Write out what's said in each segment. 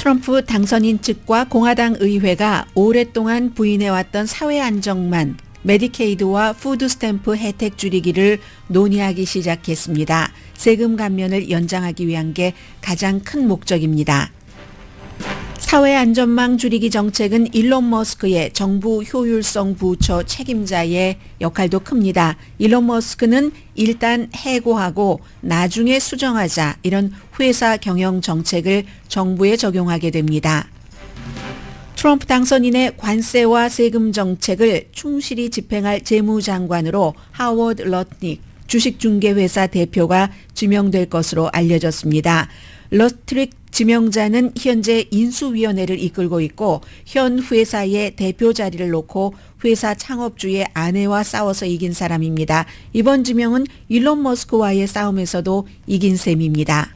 트럼프 당선인 측과 공화당 의회가 오랫동안 부인해왔던 사회 안정망, 메디케이드와 푸드 스탬프 혜택 줄이기를 논의하기 시작했습니다. 세금 감면을 연장하기 위한 게 가장 큰 목적입니다. 사회 안전망 줄이기 정책은 일론 머스크의 정부 효율성 부처 책임자의 역할도 큽니다. 일론 머스크는 일단 해고하고 나중에 수정하자 이런 회사 경영 정책을 정부에 적용하게 됩니다. 트럼프 당선인의 관세와 세금 정책을 충실히 집행할 재무장관으로 하워드 러트닉 주식중개회사 대표가 지명될 것으로 알려졌습니다. 러트닉 지명자는 현재 인수위원회를 이끌고 있고 현 회사의 대표 자리를 놓고 회사 창업주의 아내와 싸워서 이긴 사람입니다. 이번 지명은 일론 머스크와의 싸움에서도 이긴 셈입니다.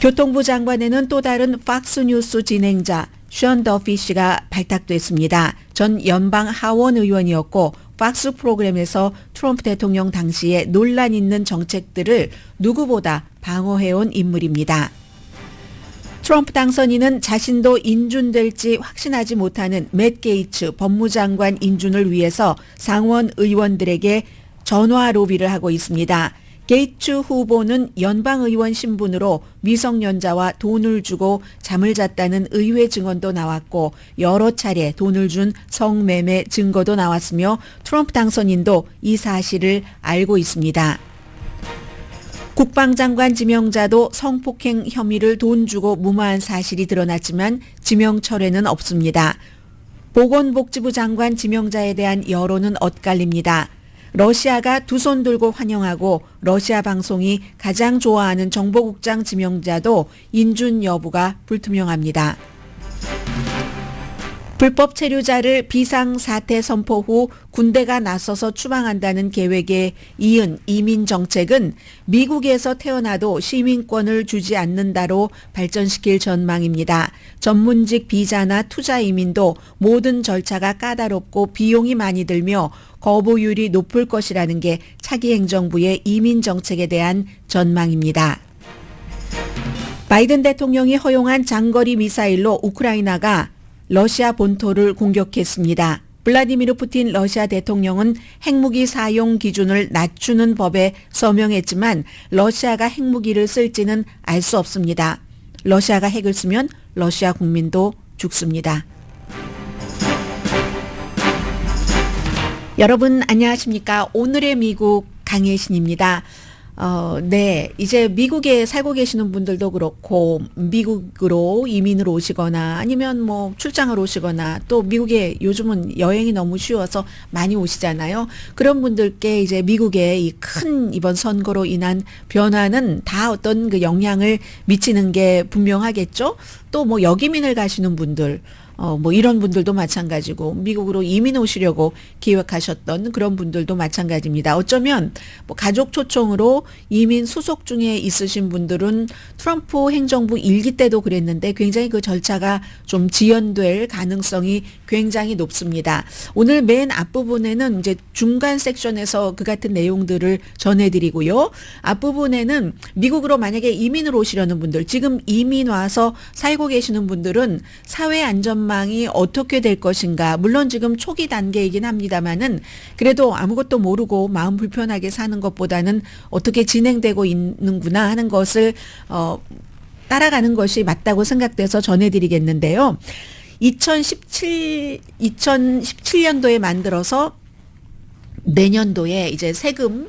교통부 장관에는 또 다른 팍스뉴스 진행자 션 더피 씨가 발탁됐습니다. 전 연방 하원 의원이었고 팍스 프로그램에서 트럼프 대통령 당시에 논란 있는 정책들을 누구보다 방어해온 인물입니다. 트럼프 당선인은 자신도 인준될지 확신하지 못하는 맷 게이츠 법무장관 인준을 위해서 상원 의원들에게 전화 로비를 하고 있습니다. 게이츠 후보는 연방의원 신분으로 미성년자와 돈을 주고 잠을 잤다는 의회 증언도 나왔고 여러 차례 돈을 준 성매매 증거도 나왔으며 트럼프 당선인도 이 사실을 알고 있습니다. 국방장관 지명자도 성폭행 혐의를 돈 주고 무마한 사실이 드러났지만 지명 철회는 없습니다. 보건복지부 장관 지명자에 대한 여론은 엇갈립니다. 러시아가 두 손 들고 환영하고 러시아 방송이 가장 좋아하는 정보국장 지명자도 인준 여부가 불투명합니다. 불법 체류자를 비상사태 선포 후 군대가 나서서 추방한다는 계획에 이은 이민 정책은 미국에서 태어나도 시민권을 주지 않는다로 발전시킬 전망입니다. 전문직 비자나 투자 이민도 모든 절차가 까다롭고 비용이 많이 들며 거부율이 높을 것이라는 게 차기 행정부의 이민 정책에 대한 전망입니다. 바이든 대통령이 허용한 장거리 미사일로 우크라이나가 러시아 본토를 공격했습니다. 블라디미르 푸틴 러시아 대통령은 핵무기 사용 기준을 낮추는 법에 서명했지만 러시아가 핵무기를 쓸지는 알 수 없습니다. 러시아가 핵을 쓰면 러시아 국민도 죽습니다. 여러분 안녕하십니까? 오늘의 미국 강혜신입니다. 네. 이제 미국에 살고 계시는 분들도 그렇고 미국으로 이민을 오시거나 아니면 뭐 출장을 오시거나 또 미국에 요즘은 여행이 너무 쉬워서 많이 오시잖아요. 그런 분들께 이제 미국의 이 큰 이번 선거로 인한 변화는 다 어떤 그 영향을 미치는 게 분명하겠죠. 또 뭐 역이민을 가시는 분들 뭐 이런 분들도 마찬가지고 미국으로 이민 오시려고 계획하셨던 그런 분들도 마찬가지입니다. 어쩌면 뭐 가족 초청으로 이민 수속 중에 있으신 분들은 트럼프 행정부 일기 때도 그랬는데 굉장히 그 절차가 좀 지연될 가능성이 굉장히 높습니다. 오늘 맨 앞부분에는 이제 중간 섹션에서 그 같은 내용들을 전해드리고요. 앞부분에는 미국으로 만약에 이민을 오시려는 분들, 지금 이민 와서 살고 계시는 분들은 사회 안전망이 어떻게 될 것인가. 물론 지금 초기 단계이긴 합니다만은 그래도 아무것도 모르고 마음 불편하게 사는 것보다는 어떻게 진행되고 있는구나 하는 것을 따라가는 것이 맞다고 생각돼서 전해드리겠는데요. 2017년도에 만들어서 내년도에 이제 세금을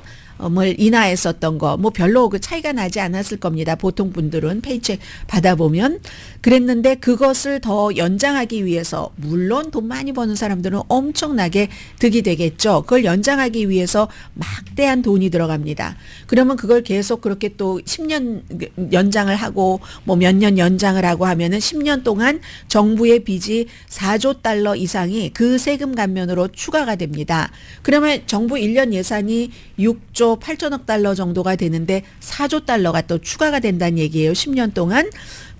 인하했었던 거, 뭐 별로 그 차이가 나지 않았을 겁니다. 보통 분들은 페이첵 받아보면. 그랬는데 그것을 더 연장하기 위해서, 물론 돈 많이 버는 사람들은 엄청나게 득이 되겠죠. 그걸 연장하기 위해서 막대한 돈이 들어갑니다. 그러면 그걸 계속 그렇게 또 10년 연장을 하고 뭐 몇 년 연장을 하고 하면은 10년 동안 정부의 빚이 4조 달러 이상이 그 세금 감면으로 추가가 됩니다. 그러면 정부 1년 예산이 6조 8천억 달러 정도가 되는데 4조 달러가 또 추가가 된다는 얘기예요. 10년 동안.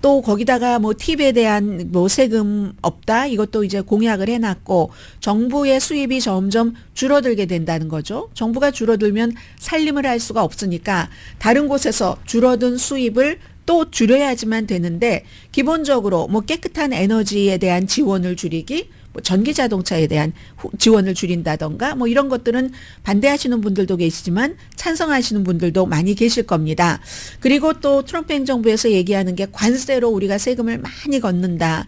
또 거기다가 뭐 팁에 대한 뭐 세금 없다 이것도 이제 공약을 해놨고 정부의 수입이 점점 줄어들게 된다는 거죠. 정부가 줄어들면 살림을 할 수가 없으니까 다른 곳에서 줄어든 수입을 또 줄여야지만 되는데 기본적으로 뭐 깨끗한 에너지에 대한 지원을 줄이기, 뭐 전기 자동차에 대한 지원을 줄인다던가 뭐 이런 것들은 반대하시는 분들도 계시지만 찬성하시는 분들도 많이 계실 겁니다. 그리고 또 트럼프 행정부에서 얘기하는 게 관세로 우리가 세금을 많이 걷는다.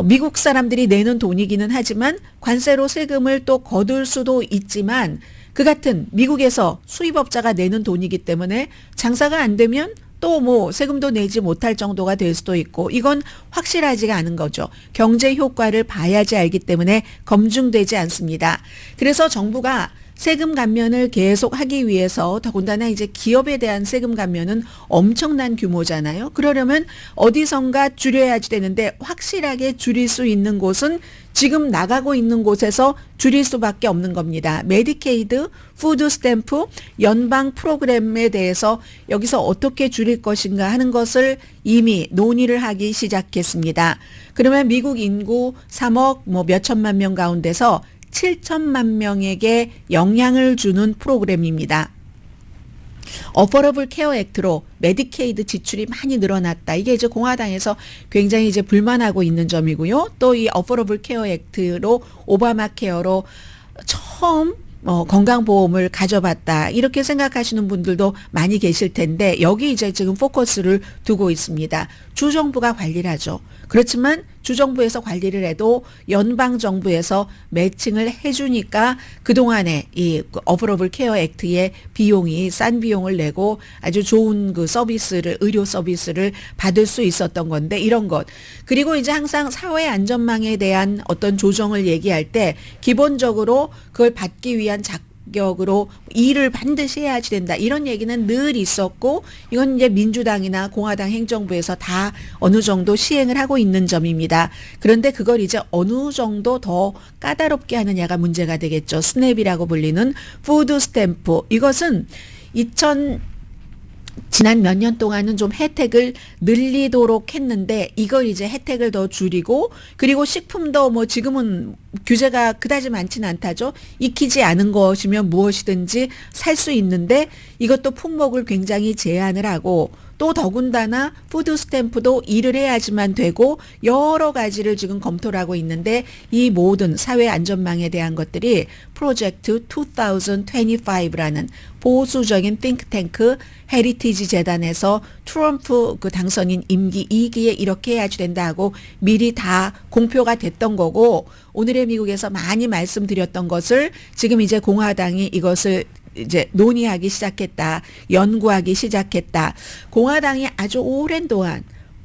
미국 사람들이 내는 돈이기는 하지만 관세로 세금을 또 거둘 수도 있지만 그 같은 미국에서 수입업자가 내는 돈이기 때문에 장사가 안 되면 또 뭐 세금도 내지 못할 정도가 될 수도 있고 이건 확실하지가 않은 거죠. 경제 효과를 봐야지 알기 때문에 검증되지 않습니다. 그래서 정부가 세금 감면을 계속 하기 위해서 더군다나 이제 기업에 대한 세금 감면은 엄청난 규모잖아요. 그러려면 어디선가 줄여야지 되는데 확실하게 줄일 수 있는 곳은 지금 나가고 있는 곳에서 줄일 수밖에 없는 겁니다. 메디케이드, 푸드 스탬프, 연방 프로그램에 대해서 여기서 어떻게 줄일 것인가 하는 것을 이미 논의를 하기 시작했습니다. 그러면 미국 인구 3억 뭐 몇천만 명 가운데서 7천만 명에게 영향을 주는 프로그램입니다. 어포러블 케어 액트로 메디케이드 지출이 많이 늘어났다. 이게 이제 공화당에서 굉장히 이제 불만하고 있는 점이고요. 또 이 어포러블 케어 액트로 오바마 케어로 처음 건강보험을 가져봤다. 이렇게 생각하시는 분들도 많이 계실 텐데 여기 이제 지금 포커스를 두고 있습니다. 주정부가 관리를 하죠. 그렇지만 주정부에서 관리를 해도 연방정부에서 매칭을 해주니까 그동안에 이 어포러블 케어 액트의 비용이 싼 비용을 내고 아주 좋은 그 서비스를, 의료 서비스를 받을 수 있었던 건데 이런 것. 그리고 이제 항상 사회 안전망에 대한 어떤 조정을 얘기할 때 기본적으로 그걸 받기 위한 자격으로 일을 반드시 해야지 된다. 이런 얘기는 늘 있었고 이건 이제 민주당이나 공화당 행정부에서 다 어느 정도 시행을 하고 있는 점입니다. 그런데 그걸 이제 어느 정도 더 까다롭게 하느냐가 문제가 되겠죠. 스냅이라고 불리는 푸드 스탬프. 이것은 지난 몇 년 동안은 좀 혜택을 늘리도록 했는데 이걸 이제 혜택을 더 줄이고 그리고 식품도 뭐 지금은 규제가 그다지 많지는 않다죠. 익히지 않은 것이면 무엇이든지 살 수 있는데 이것도 품목을 굉장히 제한을 하고 또 더군다나 푸드 스탬프도 일을 해야지만 되고 여러 가지를 지금 검토를 하고 있는데 이 모든 사회 안전망에 대한 것들이 프로젝트 2025라는 보수적인 띵크탱크 헤리티지 재단에서 트럼프 그 당선인 임기 2기에 이렇게 해야지 된다 하고 미리 다 공표가 됐던 거고 오늘의 미국에서 많이 말씀드렸던 것을 지금 이제 공화당이 이것을 이제 논의하기 시작했다. 연구하기 시작했다. 공화당이 아주 오랜 동안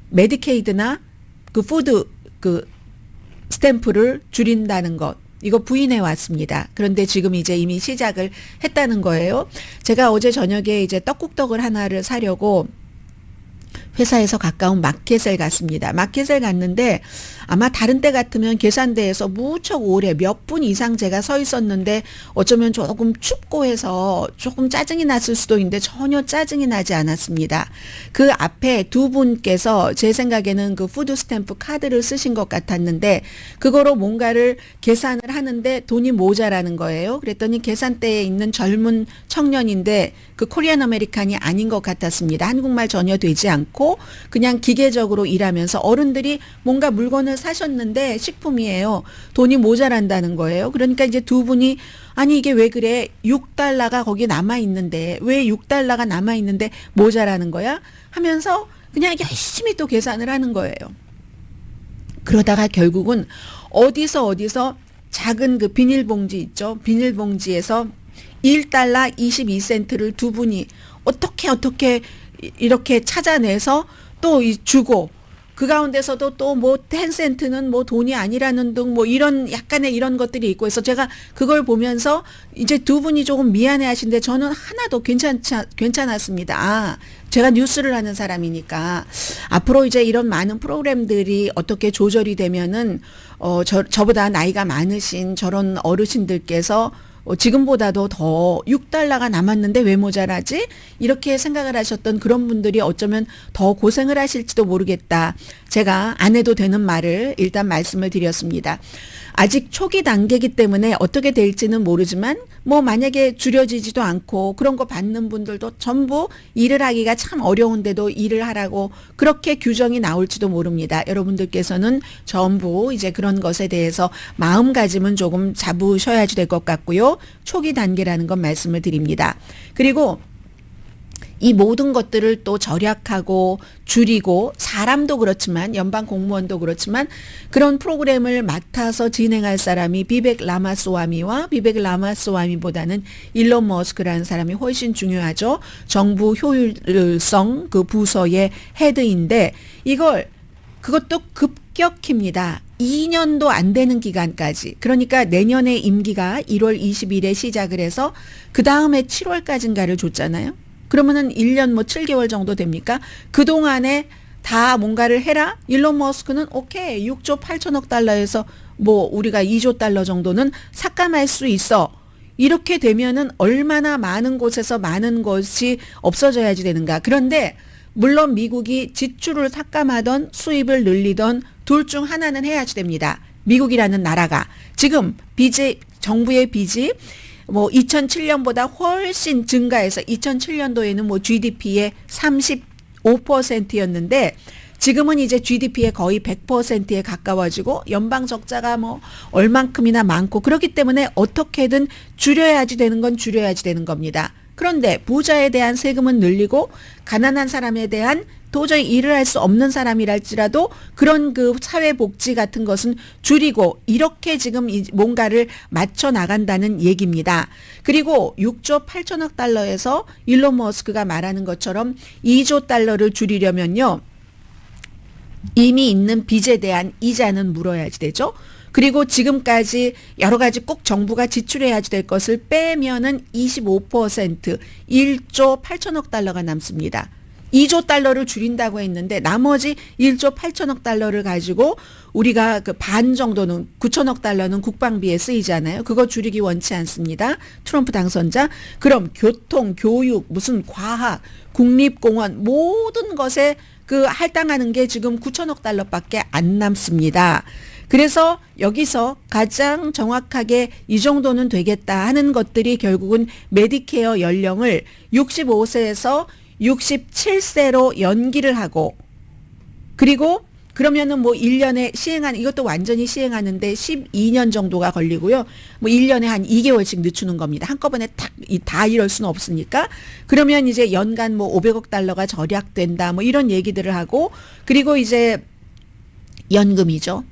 메디케이드나 그 푸드 그 스탬프를 줄인다는 것 이거 부인해 왔습니다. 그런데 지금 이제 이미 시작을 했다는 거예요. 제가 어제 저녁에 이제 떡국떡을 하나를 사려고 회사에서 가까운 마켓을 갔습니다. 마켓을 갔는데 아마 다른 때 같으면 계산대에서 무척 오래 몇 분 이상 제가 서 있었는데 어쩌면 조금 춥고 해서 조금 짜증이 났을 수도 있는데 전혀 짜증이 나지 않았습니다. 그 앞에 두 분께서 제 생각에는 그 푸드 스탬프 카드를 쓰신 것 같았는데 그거로 뭔가를 계산을 하는데 돈이 모자라는 거예요. 그랬더니 계산대에 있는 젊은 청년인데 그 코리안 아메리칸이 아닌 것 같았습니다. 한국말 전혀 되지 않고 그냥 기계적으로 일하면서 어른들이 뭔가 물건을 사셨는데 식품이에요. 돈이 모자란다는 거예요. 그러니까 이제 두 분이 아니 이게 왜 그래? 6달러가 거기 남아있는데 왜 6달러가 남아있는데 모자라는 거야? 하면서 그냥 열심히 또 계산을 하는 거예요. 그러다가 결국은 어디서 작은 그 비닐봉지 있죠. 비닐봉지에서 1달러 22센트를 두 분이 어떻게 이렇게 찾아내서 또 주고 그 가운데서도 또 뭐 10센트는 뭐 돈이 아니라는 등 뭐 이런 약간의 이런 것들이 있고 해서 제가 그걸 보면서 이제 두 분이 조금 미안해 하시는데 저는 하나도 괜찮았습니다. 아, 제가 뉴스를 하는 사람이니까 앞으로 이제 이런 많은 프로그램들이 어떻게 조절이 되면은 저보다 나이가 많으신 저런 어르신들께서 지금보다도 더 6달러가 남았는데 왜 모자라지? 이렇게 생각을 하셨던 그런 분들이 어쩌면 더 고생을 하실지도 모르겠다. 제가 안 해도 되는 말을 일단 말씀을 드렸습니다. 아직 초기 단계이기 때문에 어떻게 될지는 모르지만 뭐 만약에 줄여지지도 않고 그런 거 받는 분들도 전부 일을 하기가 참 어려운데도 일을 하라고 그렇게 규정이 나올지도 모릅니다. 여러분들께서는 전부 이제 그런 것에 대해서 마음가짐은 조금 잡으셔야지 될 것 같고요. 초기 단계라는 건 말씀을 드립니다. 그리고 이 모든 것들을 또 절약하고 줄이고 사람도 그렇지만 연방 공무원도 그렇지만 그런 프로그램을 맡아서 진행할 사람이 비벡 라마스와미와 비벡 라마스와미보다는 일론 머스크라는 사람이 훨씬 중요하죠. 정부 효율성 그 부서의 헤드인데 그것도 급격힙니다. 2년도 안 되는 기간까지. 그러니까 내년에 임기가 1월 20일에 시작을 해서 그 다음에 7월까지인가를 줬잖아요. 그러면은 1년 뭐 7개월 정도 됩니까? 그동안에 다 뭔가를 해라? 일론 머스크는 오케이 6조 8천억 달러에서 뭐 우리가 2조 달러 정도는 삭감할 수 있어. 이렇게 되면은 얼마나 많은 곳에서 많은 것이 없어져야지 되는가. 그런데 물론 미국이 지출을 삭감하던 수입을 늘리던 둘 중 하나는 해야지 됩니다. 미국이라는 나라가 지금 정부의 빚이 뭐 2007년보다 훨씬 증가해서 2007년도에는 뭐 GDP의 35%였는데 지금은 이제 GDP의 거의 100%에 가까워지고 연방 적자가 뭐 얼만큼이나 많고 그렇기 때문에 어떻게든 줄여야지 되는 건 줄여야지 되는 겁니다. 그런데 부자에 대한 세금은 늘리고 가난한 사람에 대한 도저히 일을 할 수 없는 사람이랄지라도 그런 그 사회복지 같은 것은 줄이고 이렇게 지금 뭔가를 맞춰 나간다는 얘기입니다. 그리고 6조 8천억 달러에서 일론 머스크가 말하는 것처럼 2조 달러를 줄이려면요. 이미 있는 빚에 대한 이자는 물어야지 되죠. 그리고 지금까지 여러 가지 꼭 정부가 지출해야지 될 것을 빼면은 25% 1조 8천억 달러가 남습니다. 2조 달러를 줄인다고 했는데 나머지 1조 8천억 달러를 가지고 우리가 그 반 정도는 9천억 달러는 국방비에 쓰이잖아요. 그거 줄이기 원치 않습니다. 트럼프 당선자. 그럼 교통, 교육, 무슨 과학, 국립공원 모든 것에 그 할당하는 게 지금 9천억 달러밖에 안 남습니다. 그래서 여기서 가장 정확하게 이 정도는 되겠다 하는 것들이 결국은 메디케어 연령을 65세에서 67세로 연기를 하고 그리고 그러면은 뭐 1년에 이것도 완전히 시행하는데 12년 정도가 걸리고요. 뭐 1년에 한 2개월씩 늦추는 겁니다. 한꺼번에 다 이럴 수는 없으니까. 그러면 이제 연간 뭐 500억 달러가 절약된다. 뭐 이런 얘기들을 하고 그리고 이제 연금이죠.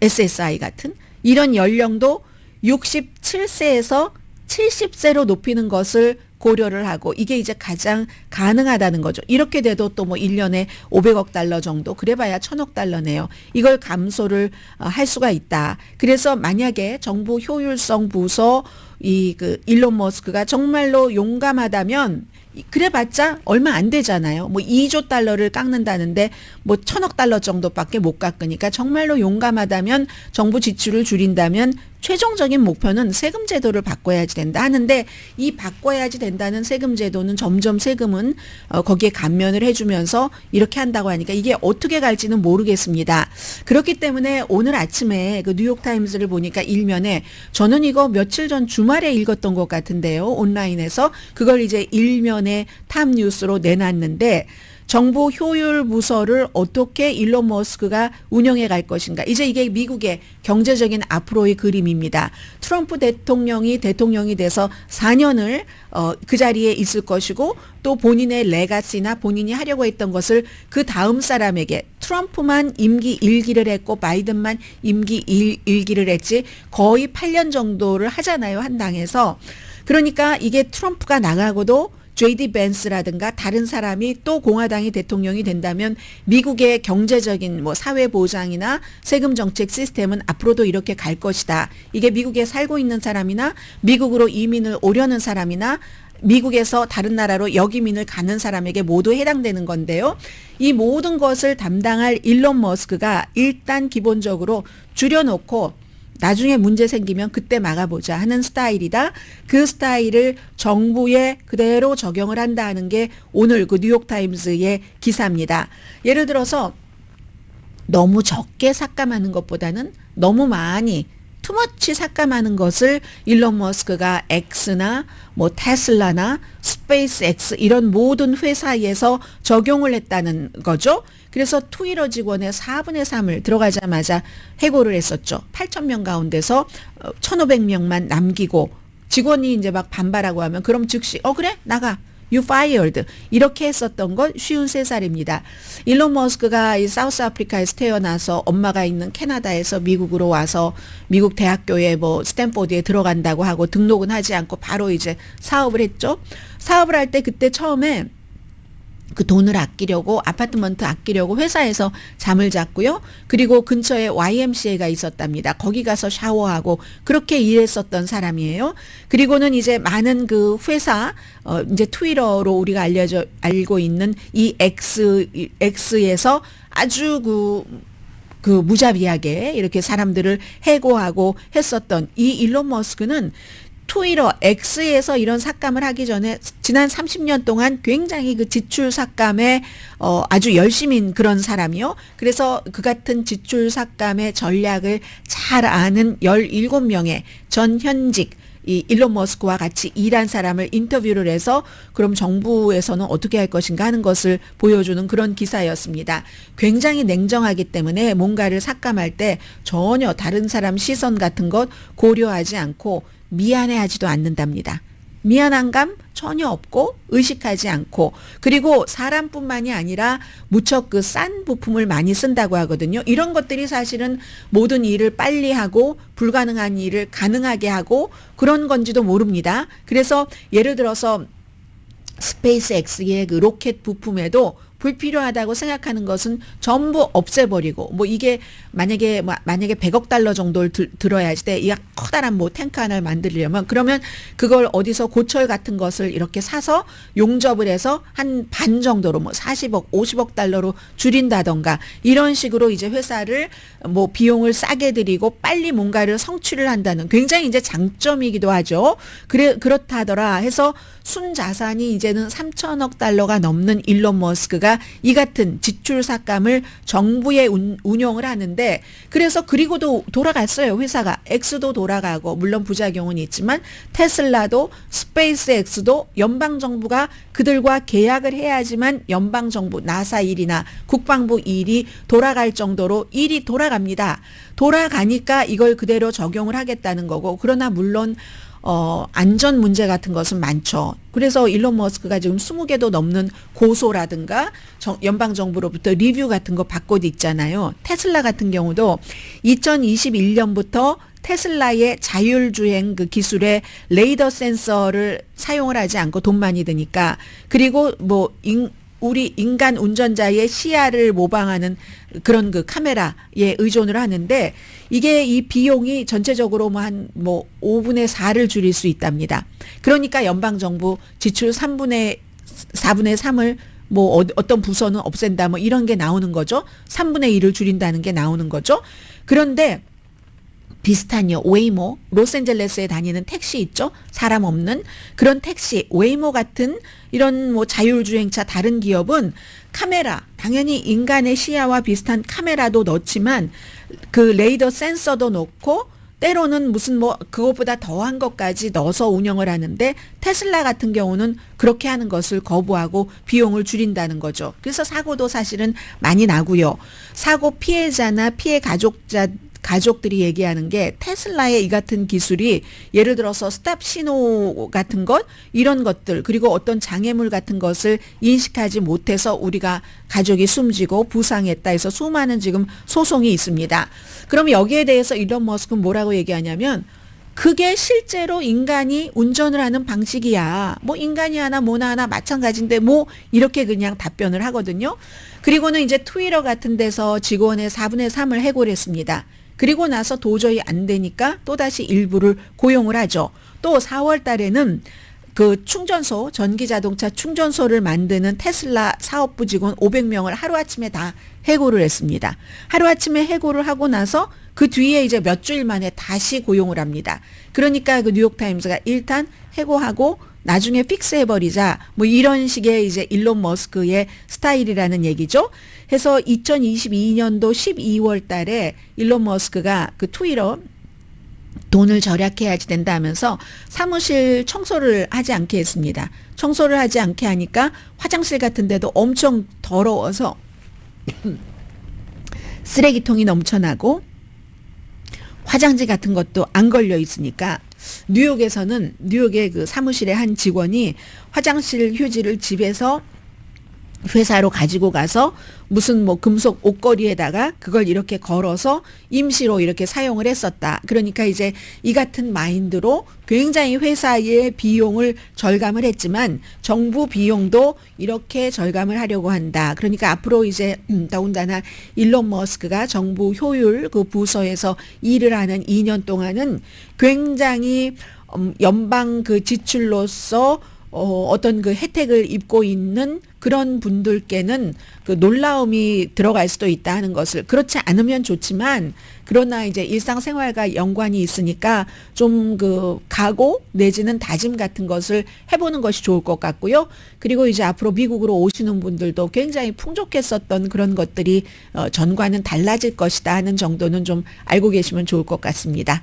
SSI 같은 이런 연령도 67세에서 70세로 높이는 것을 고려를 하고 이게 이제 가장 가능하다는 거죠. 이렇게 돼도 또 뭐 1년에 500억 달러 정도 그래봐야 1000억 달러네요. 이걸 감소를 할 수가 있다. 그래서 만약에 정부 효율성 부서 그 일론 머스크가 정말로 용감하다면 그래봤자 얼마 안 되잖아요. 뭐 2조 달러를 깎는다는데 뭐 1000억 달러 정도밖에 못 깎으니까 정말로 용감하다면 정부 지출을 줄인다면 최종적인 목표는 세금 제도를 바꿔야지 된다 하는데 이 바꿔야지 된다는 세금 제도는 점점 세금은 거기에 감면을 해주면서 이렇게 한다고 하니까 이게 어떻게 갈지는 모르겠습니다. 그렇기 때문에 오늘 아침에 그 뉴욕타임스를 보니까 일면에 저는 이거 며칠 전 주말에 읽었던 것 같은데요. 온라인에서 그걸 이제 일면에 탑뉴스로 내놨는데 정부 효율 부서를 어떻게 일론 머스크가 운영해 갈 것인가. 이제 이게 미국의 경제적인 앞으로의 그림입니다. 트럼프 대통령이 돼서 4년을 그 자리에 있을 것이고 또 본인의 레가시나 본인이 하려고 했던 것을 그 다음 사람에게 트럼프만 임기 1기를 했고 바이든만 임기 1기를 했지 거의 8년 정도를 하잖아요. 한 당에서. 그러니까 이게 트럼프가 나가고도 JD 벤스라든가 다른 사람이 또 공화당이 대통령이 된다면 미국의 경제적인 뭐 사회보장이나 세금 정책 시스템은 앞으로도 이렇게 갈 것이다. 이게 미국에 살고 있는 사람이나 미국으로 이민을 오려는 사람이나 미국에서 다른 나라로 역이민을 가는 사람에게 모두 해당되는 건데요. 이 모든 것을 담당할 일론 머스크가 일단 기본적으로 줄여놓고 나중에 문제 생기면 그때 막아보자 하는 스타일이다. 그 스타일을 정부에 그대로 적용을 한다는 게 오늘 그 뉴욕타임스의 기사입니다. 예를 들어서 너무 적게 삭감하는 것보다는 너무 많이 투머치 삭감하는 것을 일론 머스크가 X나 뭐 테슬라나 스페이스X 이런 모든 회사에서 적용을 했다는 거죠. 그래서 트위터 직원의 4분의 3을 들어가자마자 해고를 했었죠. 8,000명 가운데서 1,500명만 남기고 직원이 이제 막 반발하고 하면 그럼 즉시 그래 나가. You fired. 이렇게 했었던 건 53살입니다. 일론 머스크가 이 사우스 아프리카에서 태어나서 엄마가 있는 캐나다에서 미국으로 와서 미국 대학교에 뭐 스탠포드에 들어간다고 하고 등록은 하지 않고 바로 이제 사업을 했죠. 사업을 할 때 그때 처음에 그 돈을 아끼려고 아파트먼트 아끼려고 회사에서 잠을 잤고요. 그리고 근처에 YMCA가 있었답니다. 거기 가서 샤워하고 그렇게 일했었던 사람이에요. 그리고는 이제 많은 그 회사 이제 트위터로 우리가 알고 있는 이 X에서 아주 그 무자비하게 이렇게 사람들을 해고하고 했었던 이 일론 머스크는 트위터 X에서 이런 삭감을 하기 전에 지난 30년 동안 굉장히 그 지출 삭감에 아주 열심인 그런 사람이요. 그래서 그 같은 지출 삭감의 전략을 잘 아는 17명의 전 현직 이 일론 머스크와 같이 일한 사람을 인터뷰를 해서 그럼 정부에서는 어떻게 할 것인가 하는 것을 보여주는 그런 기사였습니다. 굉장히 냉정하기 때문에 뭔가를 삭감할 때 전혀 다른 사람 시선 같은 것 고려하지 않고 미안해하지도 않는답니다. 미안한 감 전혀 없고 의식하지 않고 그리고 사람뿐만이 아니라 무척 그 싼 부품을 많이 쓴다고 하거든요. 이런 것들이 사실은 모든 일을 빨리 하고 불가능한 일을 가능하게 하고 그런 건지도 모릅니다. 그래서 예를 들어서 스페이스X의 그 로켓 부품에도 불필요하다고 생각하는 것은 전부 없애버리고 뭐 이게 만약에 100억 달러 정도를 들어야지 돼. 이 커다란 뭐 탱크 하나를 만들려면 그러면 그걸 어디서 고철 같은 것을 이렇게 사서 용접을 해서 한 반 정도로 뭐 40억, 50억 달러로 줄인다던가 이런 식으로 이제 회사를 뭐 비용을 싸게 들이고 빨리 뭔가를 성취를 한다는 굉장히 이제 장점이기도 하죠. 그렇다더라 해서 순자산이 이제는 3천억 달러가 넘는 일론 머스크가 이 같은 지출 삭감을 정부에 운용을 하는데 그래서 그리고도 돌아갔어요. 회사가 X도 돌아가고 물론 부작용은 있지만 테슬라도 스페이스X도 연방정부가 그들과 계약을 해야지만 연방정부 나사 일이나 국방부 일이 돌아갈 정도로 일이 돌아갑니다. 돌아가니까 이걸 그대로 적용을 하겠다는 거고 그러나 물론 안전 문제 같은 것은 많죠. 그래서 일론 머스크가 지금 20개도 넘는 고소라든가 연방정부로부터 리뷰 같은 거 받고 있잖아요. 테슬라 같은 경우도 2021년부터 테슬라의 자율주행 그 기술에 레이더 센서를 사용을 하지 않고 돈 많이 드니까 그리고 뭐 우리 인간 운전자의 시야를 모방하는 그런 그 카메라에 의존을 하는데 이게 이 비용이 전체적으로 한 5분의 4를 줄일 수 있답니다. 그러니까 연방정부 지출 4분의 3을 뭐 어떤 부서는 없앤다 뭐 이런 게 나오는 거죠. 3분의 1을 줄인다는 게 나오는 거죠. 그런데 비슷한요. 웨이모, 로스앤젤레스에 다니는 택시 있죠. 사람 없는 그런 택시, 웨이모 같은 이런 뭐 자율주행차 다른 기업은 카메라, 당연히 인간의 시야와 비슷한 카메라도 넣지만 그 레이더 센서도 넣고 때로는 무슨 뭐 그것보다 더한 것까지 넣어서 운영을 하는데 테슬라 같은 경우는 그렇게 하는 것을 거부하고 비용을 줄인다는 거죠. 그래서 사고도 사실은 많이 나고요. 사고 피해자나 피해 가족들이 얘기하는 게 테슬라의 이 같은 기술이 예를 들어서 스탑 신호 같은 것 이런 것들 그리고 어떤 장애물 같은 것을 인식하지 못해서 우리가 가족이 숨지고 부상했다 해서 수많은 지금 소송이 있습니다. 그럼 여기에 대해서 일론 머스크는 뭐라고 얘기하냐면 그게 실제로 인간이 운전을 하는 방식이야. 뭐 인간이 하나 뭐나 하나 마찬가지인데 뭐 이렇게 그냥 답변을 하거든요. 그리고는 이제 트위터 같은 데서 직원의 4분의 3을 해고를 했습니다. 그리고 나서 도저히 안 되니까 또다시 일부를 고용을 하죠. 또 4월 달에는 그 충전소, 전기자동차 충전소를 만드는 테슬라 사업부 직원 500명을 하루아침에 다 해고를 했습니다. 하루아침에 해고를 하고 나서 그 뒤에 이제 몇 주일 만에 다시 고용을 합니다. 그러니까 그 뉴욕타임스가 일단 해고하고 나중에 픽스해버리자 뭐 이런 식의 이제 일론 머스크의 스타일이라는 얘기죠. 해서 2022년도 12월 달에 일론 머스크가 그 트위터 돈을 절약해야지 된다 하면서 사무실 청소를 하지 않게 했습니다. 청소를 하지 않게 하니까 화장실 같은 데도 엄청 더러워서 쓰레기통이 넘쳐나고 화장지 같은 것도 안 걸려 있으니까 뉴욕의 그 사무실의 한 직원이 화장실 휴지를 집에서 회사로 가지고 가서 무슨 뭐 금속 옷걸이에다가 그걸 이렇게 걸어서 임시로 이렇게 사용을 했었다. 그러니까 이제 이 같은 마인드로 굉장히 회사의 비용을 절감을 했지만 정부 비용도 이렇게 절감을 하려고 한다. 그러니까 앞으로 이제 더군다나 일론 머스크가 정부 효율 그 부서에서 일을 하는 2년 동안은 굉장히 연방 그 지출로서 어떤 그 혜택을 입고 있는 그런 분들께는 그 놀라움이 들어갈 수도 있다 하는 것을, 그렇지 않으면 좋지만 그러나 이제 일상생활과 연관이 있으니까 좀 그 각오 내지는 다짐 같은 것을 해보는 것이 좋을 것 같고요. 그리고 이제 앞으로 미국으로 오시는 분들도 굉장히 풍족했었던 그런 것들이 전과는 달라질 것이다 하는 정도는 좀 알고 계시면 좋을 것 같습니다.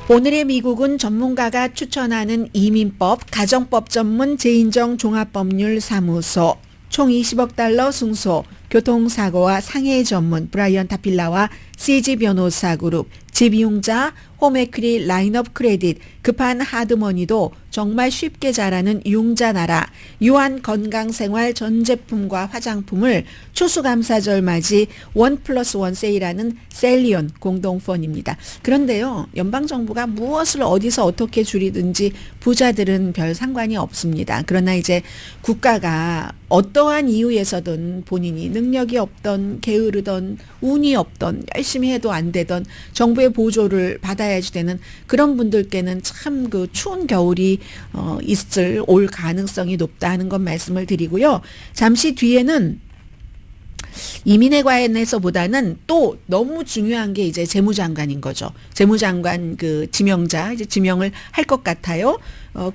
오늘의 미국은 전문가가 추천하는 이민법, 가정법 전문 재인정 종합법률사무소, 총 20억 달러 승소, 교통사고와 상해 전문 브라이언 타필라와 CG 변호사 그룹, 집이용자, 홈에퀴리 라인업 크레딧, 급한 하드머니도 정말 쉽게 잘하는 융자 나라, 유한 건강생활 전 제품과 화장품을 추수감사절 맞이 1+1 세일하는 셀리온 공동펀입니다. 그런데요, 연방정부가 무엇을 어디서 어떻게 줄이든지 부자들은 별 상관이 없습니다. 그러나 이제 국가가 어떠한 이유에서든 본인이 능력이 없던, 게으르던, 운이 없던, 열심히 해도 안 되던 정부의 보조를 받아야지 되는 그런 분들께는 참 그 추운 겨울이 올 가능성이 높다 하는 것 말씀을 드리고요. 잠시 뒤에는 이민에 관해서보다는 또 너무 중요한 게 이제 재무장관인 거죠. 재무장관 그 지명자 이제 지명을 할 것 같아요.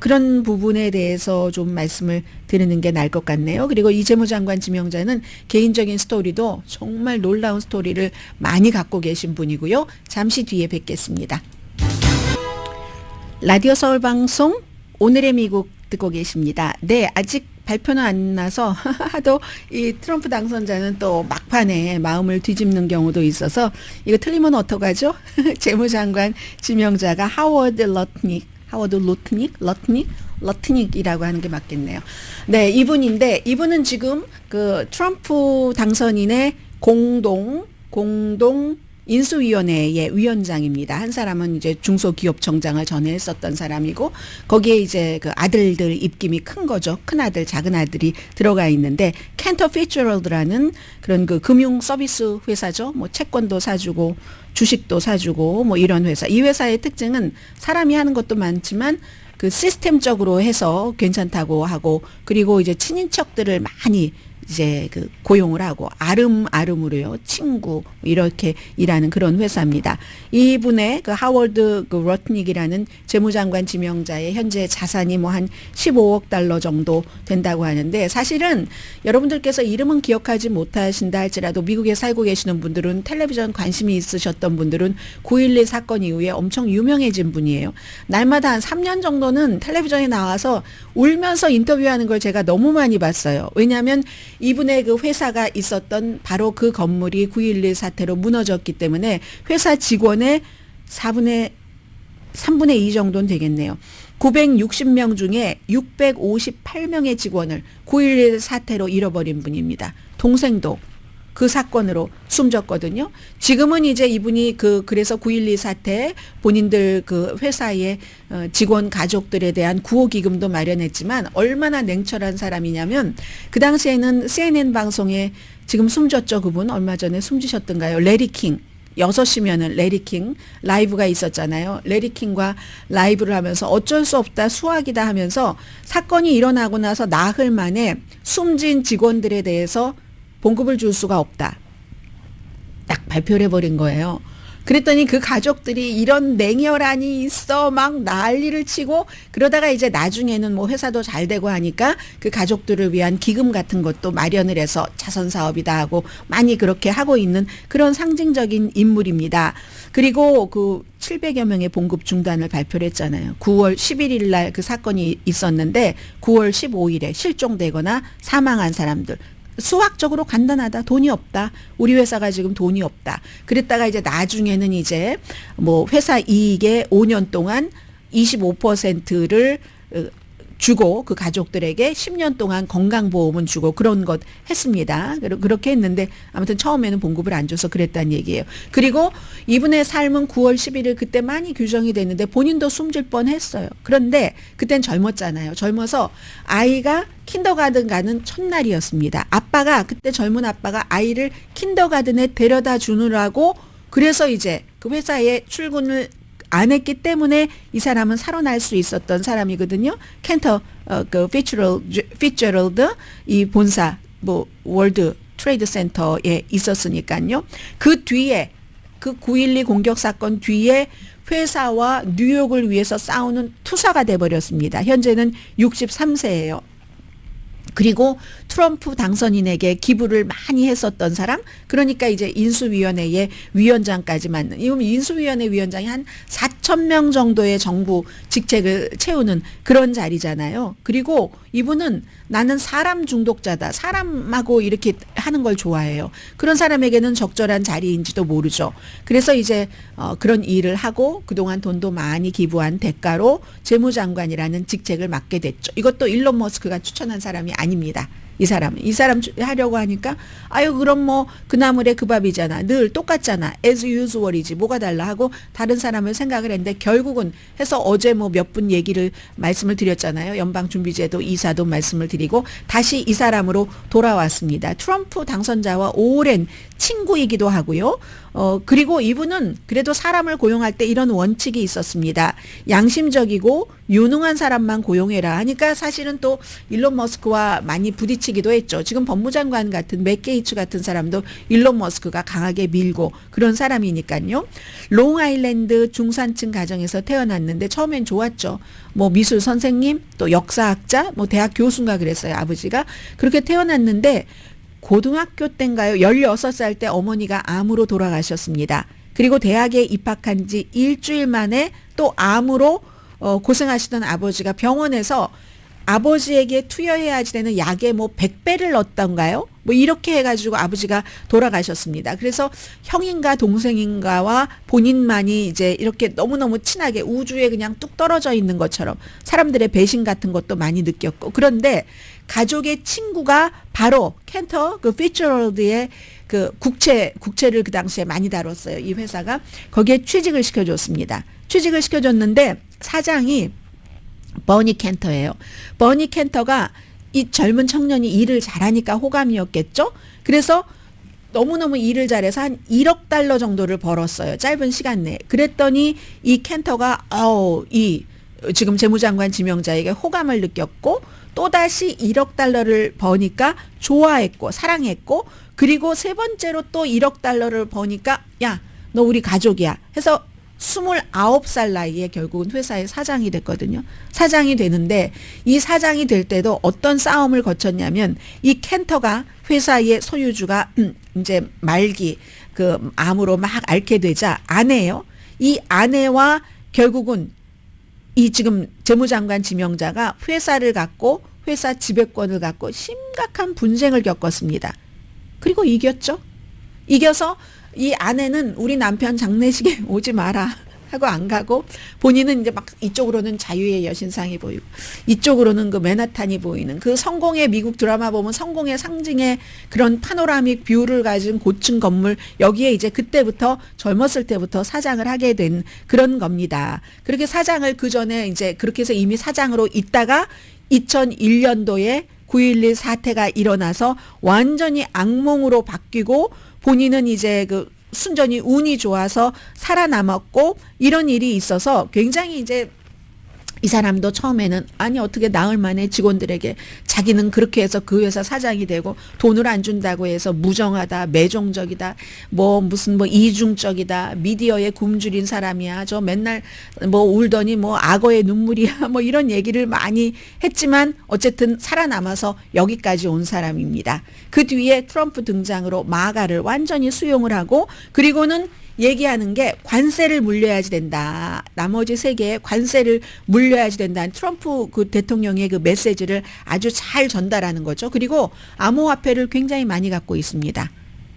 그런 부분에 대해서 좀 말씀을 드리는 게 나을 것 같네요. 그리고 이 재무장관 지명자는 개인적인 스토리도 정말 놀라운 스토리를 많이 갖고 계신 분이고요. 잠시 뒤에 뵙겠습니다. 라디오 서울 방송 오늘의 미국 듣고 계십니다. 네, 아직 발표는 안 나서 하도 이 트럼프 당선자는 또 막판에 마음을 뒤집는 경우도 있어서 이거 틀리면 어떡하죠? 재무장관 지명자가 러트닉이라고 하는 게 맞겠네요. 네, 이분인데 이분은 지금 그 트럼프 당선인의 공동 인수위원회의 위원장입니다. 한 사람은 이제 중소기업청장을 전에 했었던 사람이고 거기에 이제 그 아들들 입김이 큰 거죠. 큰 아들, 작은 아들이 들어가 있는데 캔터 피츠저럴드라는 그런 그 금융 서비스 회사죠. 뭐 채권도 사주고 주식도 사주고 뭐 이런 회사. 이 회사의 특징은 사람이 하는 것도 많지만 그 시스템적으로 해서 괜찮다고 하고 그리고 이제 친인척들을 많이 이제 그 고용을 하고 아름으로요 친구 이렇게 일하는 그런 회사입니다. 이분의 그 하워드 그 러트닉이라는 재무장관 지명자의 현재 자산이 뭐 한 15억 달러 정도 된다고 하는데 사실은 여러분들께서 이름은 기억하지 못하신다 할지라도 미국에 살고 계시는 분들은 텔레비전 관심이 있으셨던 분들은 9.11 사건 이후에 엄청 유명해진 분이에요. 날마다 한 3년 정도는 텔레비전에 나와서 울면서 인터뷰하는 걸 제가 너무 많이 봤어요. 왜냐하면 이분의 그 회사가 있었던 바로 그 건물이 9.11 사태로 무너졌기 때문에 회사 직원의 3분의 2 정도는 되겠네요. 960명 중에 658명의 직원을 9.11 사태로 잃어버린 분입니다. 동생도 그 사건으로 숨졌거든요. 지금은 이제 이분이 그래서 9.12 사태 본인들 그 회사의 직원 가족들에 대한 구호 기금도 마련했지만 얼마나 냉철한 사람이냐면 그 당시에는 CNN 방송에 지금 숨졌죠. 그분 얼마 전에 숨지셨던가요? 레리 킹. 6시면은 레리킹 라이브가 있었잖아요. 레리킹과 라이브를 하면서 어쩔 수 없다 수학이다 하면서 사건이 일어나고 나서 나흘 만에 숨진 직원들에 대해서 봉급을 줄 수가 없다. 딱 발표를 해버린 거예요. 그랬더니 그 가족들이 이런 냉혈한이 있어 막 난리를 치고 그러다가 이제 나중에는 뭐 회사도 잘 되고 하니까 그 가족들을 위한 기금 같은 것도 마련을 해서 자선 사업이다 하고 많이 그렇게 하고 있는 그런 상징적인 인물입니다. 그리고 그 700여 명의 봉급 중단을 발표를 했잖아요. 9월 11일 날 그 사건이 있었는데 9월 15일에 실종되거나 사망한 사람들 수학적으로 간단하다. 돈이 없다. 우리 회사가 지금 돈이 없다. 그랬다가 이제 나중에는 이제 뭐 회사 이익의 5년 동안 25%를 주고 그 가족들에게 10년 동안 건강보험은 주고 그런 것 했습니다. 그렇게 했는데 아무튼 처음에는 봉급을 안 줘서 그랬다는 얘기예요. 그리고 이분의 삶은 9월 11일 그때 많이 규정이 됐는데 본인도 숨질 뻔했어요. 그런데 그땐 젊었잖아요. 젊어서 아이가 킨더가든 가는 첫날이었습니다. 아빠가 그때 젊은 아빠가 아이를 kindergarten에 데려다 주느라고 그래서 이제 그 회사에 출근을 안 했기 때문에 이 사람은 살아날 수 있었던 사람이거든요. 켄터 그 피츠제럴드 이 본사 뭐 월드 트레이드 센터에 있었으니까요. 그 뒤에 그 9.12 공격 사건 뒤에 회사와 뉴욕을 위해서 싸우는 투사가 돼버렸습니다. 현재는 63세예요. 그리고 트럼프 당선인에게 기부를 많이 했었던 사람, 그러니까 이제 인수위원회의 위원장까지 맡는, 이건 인수위원회 위원장이 한 4,000명 정도의 정부 직책을 채우는 그런 자리잖아요. 그리고 이분은 나는 사람 중독자다. 사람하고 이렇게 하는 걸 좋아해요. 그런 사람에게는 적절한 자리인지도 모르죠. 그래서 이제 그런 일을 하고 그동안 돈도 많이 기부한 대가로 재무장관이라는 직책을 맡게 됐죠. 이것도 일론 머스크가 추천한 사람이 아닙니다. 이 사람 하려고 하니까 아유 그럼 뭐 그 나물에 그 밥이잖아. 늘 똑같잖아. as usual이지 뭐가 달라 하고 다른 사람을 생각을 했는데 결국은 해서 어제 뭐 몇 분 얘기를 말씀을 드렸잖아요. 연방준비제도 이사도 말씀을 드리고 다시 이 사람으로 돌아왔습니다. 트럼프 당선자와 오랜 친구이기도 하고요. 그리고 이분은 그래도 사람을 고용할 때 이런 원칙이 있었습니다. 양심적이고 유능한 사람만 고용해라 하니까 사실은 또 일론 머스크와 많이 부딪히기도 했죠. 지금 법무장관 같은 맥 게이츠 같은 사람도 일론 머스크가 강하게 밀고 그런 사람이니까요. 롱아일랜드 중산층 가정에서 태어났는데 처음엔 좋았죠. 뭐 미술 선생님 또 역사학자 뭐 대학 교수인가 그랬어요. 아버지가 그렇게 태어났는데 고등학교 때인가요? 16살 때 어머니가 암으로 돌아가셨습니다. 그리고 대학에 입학한 지 일주일 만에 또 암으로 고생하시던 아버지가 병원에서 아버지에게 투여해야지 되는 약에 뭐 100배를 넣었던가요? 뭐 이렇게 해가지고 아버지가 돌아가셨습니다. 그래서 형인가 동생인가와 본인만이 이제 이렇게 너무너무 친하게 우주에 그냥 뚝 떨어져 있는 것처럼 사람들의 배신 같은 것도 많이 느꼈고 그런데 가족의 친구가 바로 켄터 그 피츠제럴드의 그 국채를 그 당시에 많이 다뤘어요. 이 회사가 거기에 취직을 시켜줬습니다. 취직을 시켜줬는데 사장이 버니 켄터예요. 버니 켄터가 이 젊은 청년이 일을 잘하니까 호감이었겠죠. 그래서 너무너무 일을 잘해서 한 1억 달러 정도를 벌었어요. 짧은 시간 내에. 그랬더니 이 켄터가 이 지금 재무장관 지명자에게 호감을 느꼈고 또다시 1억 달러를 버니까 좋아했고 사랑했고 그리고 세 번째로 또 1억 달러를 버니까 야, 너 우리 가족이야 해서 29살 나이에 결국은 회사의 사장이 됐거든요. 사장이 되는데 이 사장이 될 때도 어떤 싸움을 거쳤냐면 이 켄터가 회사의 소유주가 이제 말기 그 암으로 막 앓게 되자 아내예요. 이 아내와 결국은 이 지금 재무장관 지명자가 회사를 갖고 회사 지배권을 갖고 심각한 분쟁을 겪었습니다. 그리고 이겼죠. 이겨서 이 아내는 우리 남편 장례식에 오지 마라 하고 안 가고 본인은 이제 막 이쪽으로는 자유의 여신상이 보이고 이쪽으로는 그 맨하탄이 보이는 그 성공의 미국 드라마 보면 성공의 상징의 그런 파노라믹 뷰를 가진 고층 건물 여기에 이제 그때부터 젊었을 때부터 사장을 하게 된 그런 겁니다. 그렇게 사장을 그 전에 이제 그렇게 해서 이미 사장으로 있다가 2001년도에 9.11 사태가 일어나서 완전히 악몽으로 바뀌고 본인은 이제 그 순전히 운이 좋아서 살아남았고 이런 일이 있어서 굉장히 이제 이 사람도 처음에는 아니 어떻게 나흘 만에 직원들에게 자기는 그렇게 해서 그 회사 사장이 되고 돈을 안 준다고 해서 무정하다, 매종적이다, 뭐 무슨 뭐 이중적이다, 미디어에 굶주린 사람이야, 저 맨날 뭐 울더니 뭐 악어의 눈물이야, 뭐 이런 얘기를 많이 했지만 어쨌든 살아남아서 여기까지 온 사람입니다. 그 뒤에 트럼프 등장으로 마가를 완전히 수용을 하고 그리고는 얘기하는 게 관세를 물려야지 된다. 나머지 세계에 관세를 물려야지 된다는 트럼프 그 대통령의 그 메시지를 아주 잘 전달하는 거죠. 그리고 암호화폐를 굉장히 많이 갖고 있습니다.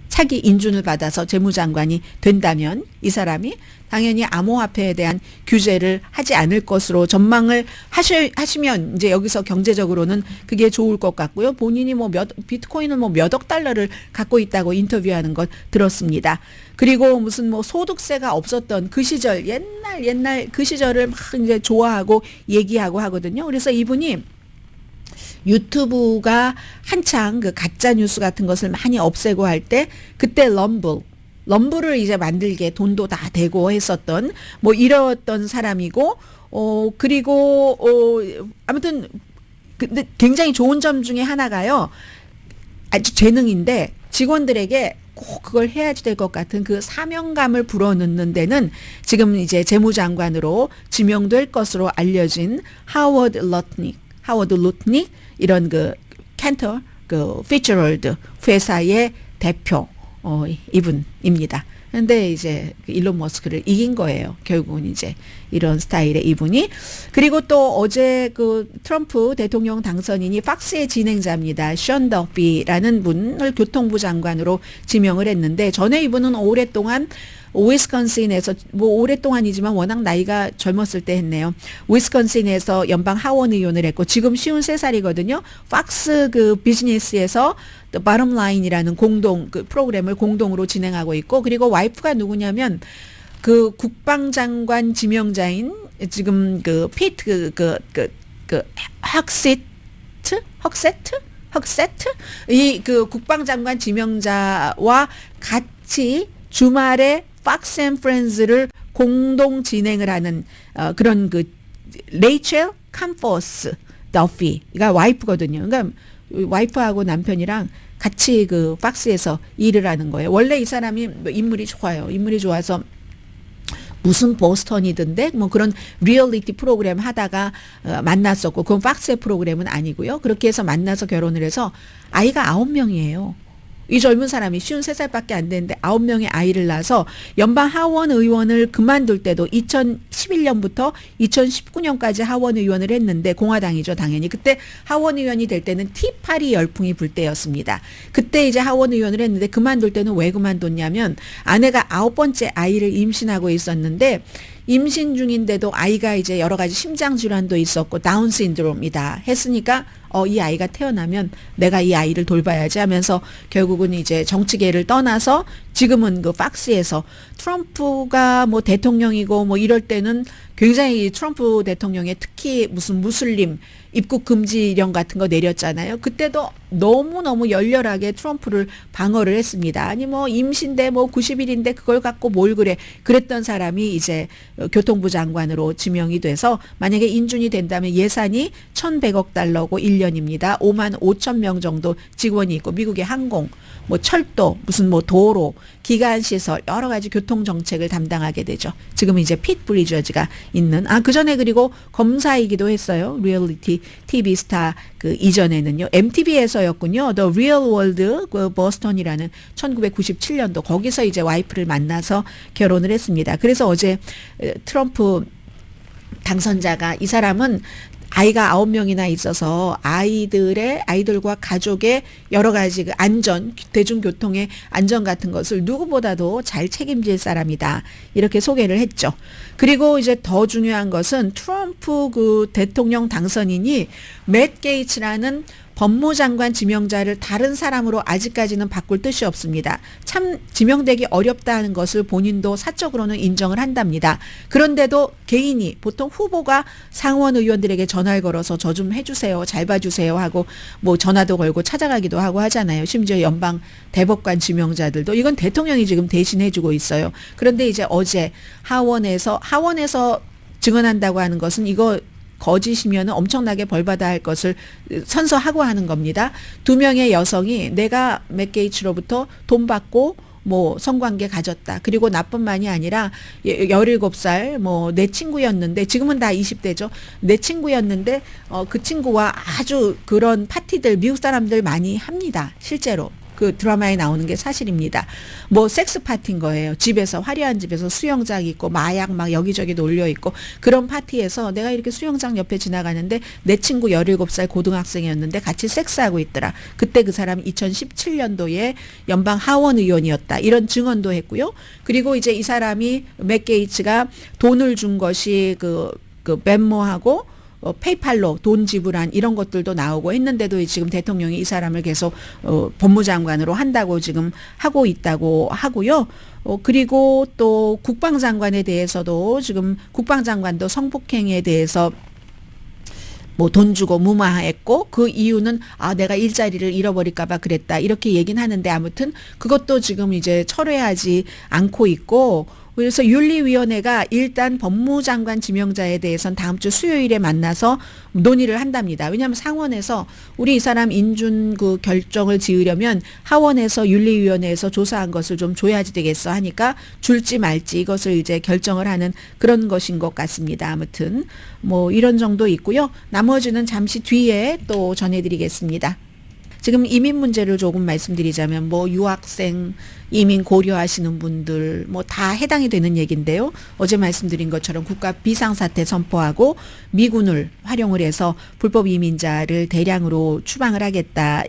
차기 인준을 받아서 재무장관이 된다면 이 사람이 당연히 암호화폐에 대한 규제를 하지 않을 것으로 전망을 하시면 이제 여기서 경제적으로는 그게 좋을 것 같고요. 본인이 뭐 비트코인을 뭐 몇 억 달러를 갖고 있다고 인터뷰하는 것 들었습니다. 그리고 무슨 뭐 소득세가 없었던 그 시절 옛날 그 시절을 막 이제 좋아하고 얘기하고 하거든요. 그래서 이분이 유튜브가 한창 그 가짜 뉴스 같은 것을 많이 없애고 할 때 그때 럼블을 이제 만들게 돈도 다 대고 했었던 뭐 이랬던 사람이고 그리고 아무튼 근데 굉장히 좋은 점 중에 하나가요. 아주 재능인데 직원들에게 꼭 그걸 해야지 될 것 같은 그 사명감을 불어넣는 데는 지금 이제 재무장관으로 지명될 것으로 알려진 하워드 루트닉 이런 그 캔터 그 피츠럴드 회사의 대표 이분입니다. 근데 이제 일론 머스크를 이긴 거예요. 결국은 이제 이런 스타일의 이분이. 그리고 또 어제 그 트럼프 대통령 당선인이 팍스의 진행자입니다. 션 더비라는 분을 교통부 장관으로 지명을 했는데 전에 이분은 오랫동안 위스콘신에서 뭐 오랫동안이지만 워낙 나이가 젊었을 때 했네요. 위스콘신에서 연방 하원 의원을 했고 지금 53살이거든요. 팍스 그 비즈니스에서 바텀 라인이라는 공동 그 프로그램을 공동으로 진행하고 있고 그리고 와이프가 누구냐면 그 국방장관 지명자인 지금 그 피트 그 헉세트 이 그 국방장관 지명자와 같이 주말에 팍스 앤 프렌즈를 공동 진행을 하는 그런 그 레이첼 캄퍼스 더피가 와이프거든요. 그러니까 와이프하고 남편이랑 같이 그 팍스에서 일을 하는 거예요. 원래 이 사람이 인물이 좋아요. 인물이 좋아서 무슨 보스턴이던데 뭐 그런 리얼리티 프로그램 하다가 만났었고 그건 팍스의 프로그램은 아니고요. 그렇게 해서 만나서 결혼을 해서 아이가 9명이에요. 이 젊은 사람이 53살밖에 안 되는데 9명의 아이를 낳아서 연방 하원 의원을 그만둘 때도 2011년부터 2019년까지 하원 의원을 했는데 공화당이죠 당연히. 그때 하원 의원이 될 때는 티파리 열풍이 불 때였습니다. 그때 이제 하원 의원을 했는데 그만둘 때는 왜 그만뒀냐면 아내가 9번째 아이를 임신하고 있었는데 임신 중인데도 아이가 이제 여러 가지 심장 질환도 있었고 다운 신드롬이다 했으니까 이 아이가 태어나면 내가 이 아이를 돌봐야지 하면서 결국은 이제 정치계를 떠나서 지금은 그 팍스에서 트럼프가 뭐 대통령이고 뭐 이럴 때는 굉장히 트럼프 대통령의 특히 무슨 무슬림 입국 금지령 같은 거 내렸잖아요. 그때도 너무너무 열렬하게 트럼프를 방어를 했습니다. 아니 뭐 임신데 뭐 90일인데 그걸 갖고 뭘 그래. 그랬던 사람이 이제 교통부 장관으로 지명이 돼서 만약에 인준이 된다면 예산이 1,100억 달러고 1년입니다. 5만 5천 명 정도 직원이 있고 미국의 항공, 뭐 철도, 무슨 뭐 도로, 기간시설 여러 가지 교통 정책을 담당하게 되죠. 지금 이제 핏 브리저즈가 있는 그 전에 그리고 검사이기도 했어요. 리얼리티 TV 스타 그 이전에는요. MTV에서였군요. The Real World 그 버스턴이라는 1997년도 거기서 이제 와이프를 만나서 결혼을 했습니다. 그래서 어제 트럼프 당선자가 이 사람은 아이가 9명이나 있어서 아이들과 가족의 여러 가지 그 안전, 대중교통의 안전 같은 것을 누구보다도 잘 책임질 사람이다. 이렇게 소개를 했죠. 그리고 이제 더 중요한 것은 트럼프 그 대통령 당선인이 맷 게이츠라는 법무장관 지명자를 다른 사람으로 아직까지는 바꿀 뜻이 없습니다. 참 지명되기 어렵다는 것을 본인도 사적으로는 인정을 한답니다. 그런데도 개인이 보통 후보가 상원 의원들에게 전화를 걸어서 저 좀 해주세요, 잘 봐주세요 하고 뭐 전화도 걸고 찾아가기도 하고 하잖아요. 심지어 연방 대법관 지명자들도 이건 대통령이 지금 대신해주고 있어요. 그런데 이제 어제 하원에서 증언한다고 하는 것은 이거 거짓이면 엄청나게 벌받아야 할 것을 선서하고 하는 겁니다. 2명의 여성이 내가 맥 게이츠로부터 돈 받고 뭐 성관계 가졌다. 그리고 나뿐만이 아니라 17살 뭐 내 친구였는데 지금은 다 20대죠. 내 친구였는데 그 친구와 아주 그런 파티들 미국 사람들 많이 합니다. 실제로. 그 드라마에 나오는 게 사실입니다. 뭐 섹스 파티인 거예요. 집에서 화려한 집에서 수영장 있고 마약 막 여기저기 놀려 있고 그런 파티에서 내가 이렇게 수영장 옆에 지나가는데 내 친구 17살 고등학생이었는데 같이 섹스하고 있더라. 그때 그 사람이 2017년도에 연방 하원 의원이었다. 이런 증언도 했고요. 그리고 이제 이 사람이 맥 게이츠가 돈을 준 것이 그 벤모하고 페이팔로 돈 지불한 이런 것들도 나오고 했는데도 지금 대통령이 이 사람을 계속 법무장관으로 한다고 지금 하고 있다고 하고요. 그리고 또 국방장관에 대해서도 지금 국방장관도 성폭행에 대해서 뭐 돈 주고 무마했고 그 이유는 내가 일자리를 잃어버릴까 봐 그랬다. 이렇게 얘기는 하는데 아무튼 그것도 지금 이제 철회하지 않고 있고 그래서 윤리위원회가 일단 법무장관 지명자에 대해서는 다음 주 수요일에 만나서 논의를 한답니다. 왜냐하면 상원에서 우리 이 사람 인준 그 결정을 지으려면 하원에서 윤리위원회에서 조사한 것을 좀 줘야지 되겠어 하니까 줄지 말지 이것을 이제 결정을 하는 그런 것인 것 같습니다. 아무튼 뭐 이런 정도 있고요. 나머지는 잠시 뒤에 또 전해드리겠습니다. 지금 이민 문제를 조금 말씀드리자면 뭐 유학생 이민 고려하시는 분들 뭐 다 해당이 되는 얘기인데요. 어제 말씀드린 것처럼 국가 비상사태 선포하고 미군을 활용을 해서 불법 이민자를 대량으로 추방을 하겠다.